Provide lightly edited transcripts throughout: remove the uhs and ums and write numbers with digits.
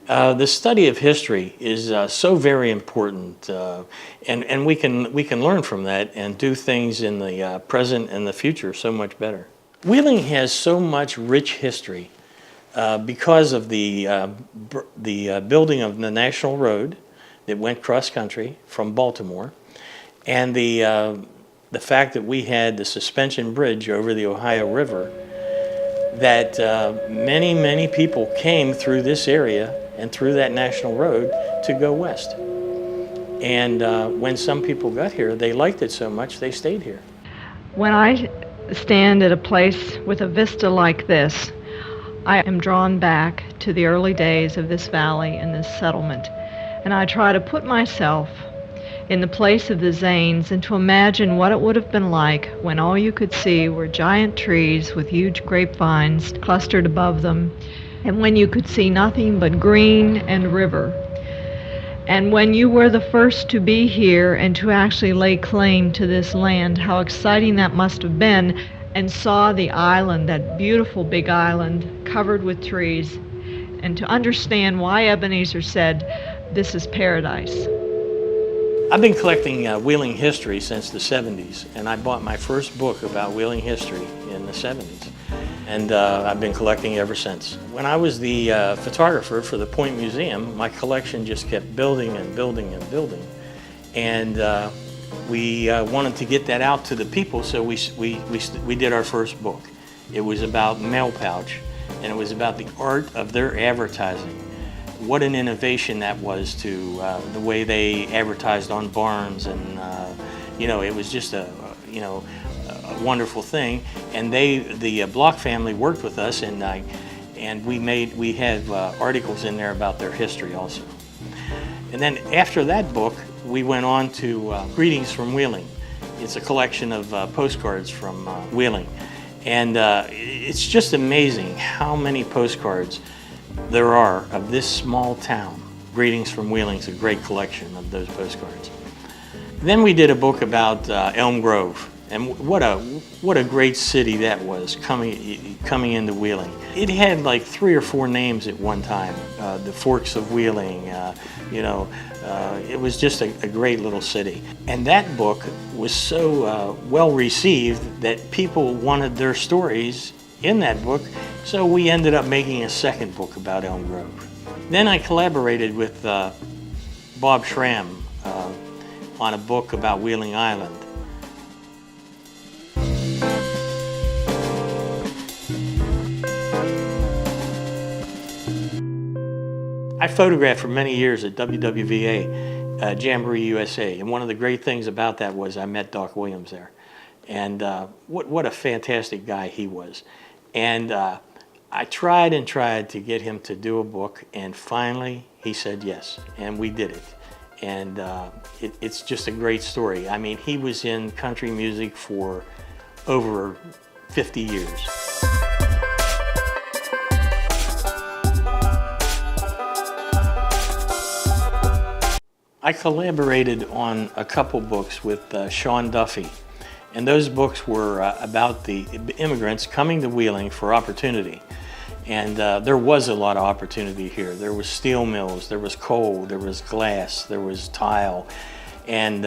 The study of history is so very important, and we can learn from that and do things in the present and the future so much better. Wheeling has so much rich history because of the building of the National Road that went cross country from Baltimore, and the fact that we had the suspension bridge over the Ohio River, that many people came through this area and through that national road to go west. And when some people got here, they liked it so much they stayed here. When I stand at a place with a vista like this, I am drawn back to the early days of this valley and this settlement, and I try to put myself in the place of the Zanes and to imagine what it would have been like when all you could see were giant trees with huge grapevines clustered above them, and when you could see nothing but green and river. And when you were the first to be here and to actually lay claim to this land, how exciting that must have been, and saw the island, that beautiful big island covered with trees, and to understand why Ebenezer said, "This is paradise." I've been collecting Wheeling history since the 70s, and I bought my first book about Wheeling history in the 70s. And I've been collecting ever since. When I was the photographer for the Point Museum, my collection just kept building and building and building. And we wanted to get that out to the people, so we did our first book. It was about Mail Pouch, and it was about the art of their advertising. What an innovation that was to the way they advertised on barns, and it was just a wonderful thing. And the Block family worked with us, and we had articles in there about their history also. And then after that book, we went on to Greetings from Wheeling. It's a collection of postcards from Wheeling, and it's just amazing how many postcards there are of this small town. Greetings from Wheeling is a great collection of those postcards. Then we did a book about Elm Grove. And what a great city that was coming into Wheeling. It had like 3 or 4 names at one time. The Forks of Wheeling, it was just a great little city. And that book was so well received that people wanted their stories in that book, so we ended up making a second book about Elm Grove. Then I collaborated with Bob Schramm on a book about Wheeling Island. I photographed for many years at WWVA, Jamboree USA, and one of the great things about that was I met Doc Williams there. And what a fantastic guy he was. And I tried and tried to get him to do a book, and finally he said yes, and we did it. And it's just a great story. I mean, he was in country music for over 50 years. I collaborated on a couple books with Sean Duffy, and those books were about the immigrants coming to Wheeling for opportunity. And there was a lot of opportunity here. There was steel mills, there was coal, there was glass, there was tile. And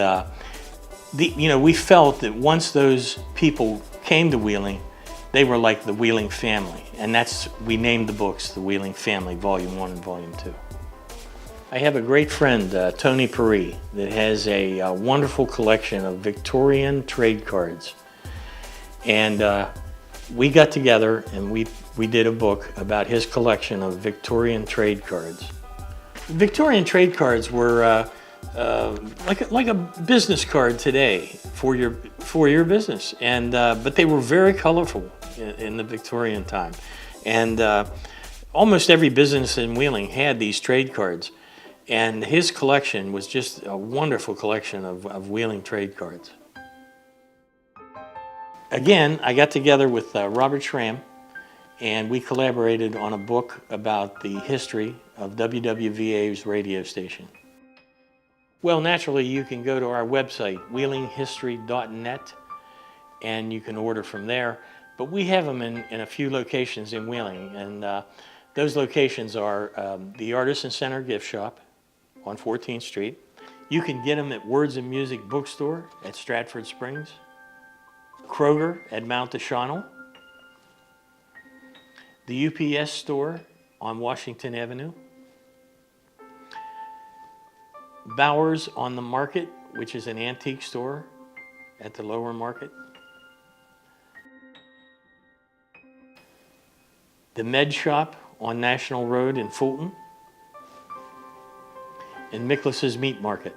we felt that once those people came to Wheeling, they were like the Wheeling family. And we named the books the Wheeling Family, Volume 1 and Volume 2. I have a great friend, Tony Perry, that has a wonderful collection of Victorian trade cards. And we got together and we did a book about his collection of Victorian trade cards. Victorian trade cards were like a business card today for your business, and but they were very colorful in the Victorian time. And almost every business in Wheeling had these trade cards. And his collection was just a wonderful collection of Wheeling trade cards. Again, I got together with Robert Schramm, and we collaborated on a book about the history of WWVA's radio station. Well, naturally, you can go to our website, wheelinghistory.net, and you can order from there. But we have them in a few locations in Wheeling, and Those locations are the Artisan Center Gift Shop on 14th Street. You can get them at Words and Music Bookstore at Stratford Springs, Kroger at Mount Deschanel, the UPS store on Washington Avenue, Bowers on the Market, which is an antique store at the Lower Market, the Med Shop on National Road in Fulton, and Miklas's Meat Market.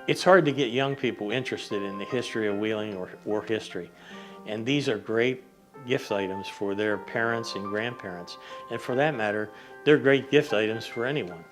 It's hard to get young people interested in the history of Wheeling or history, and these are great gift items for their parents and grandparents, and for that matter, they're great gift items for anyone.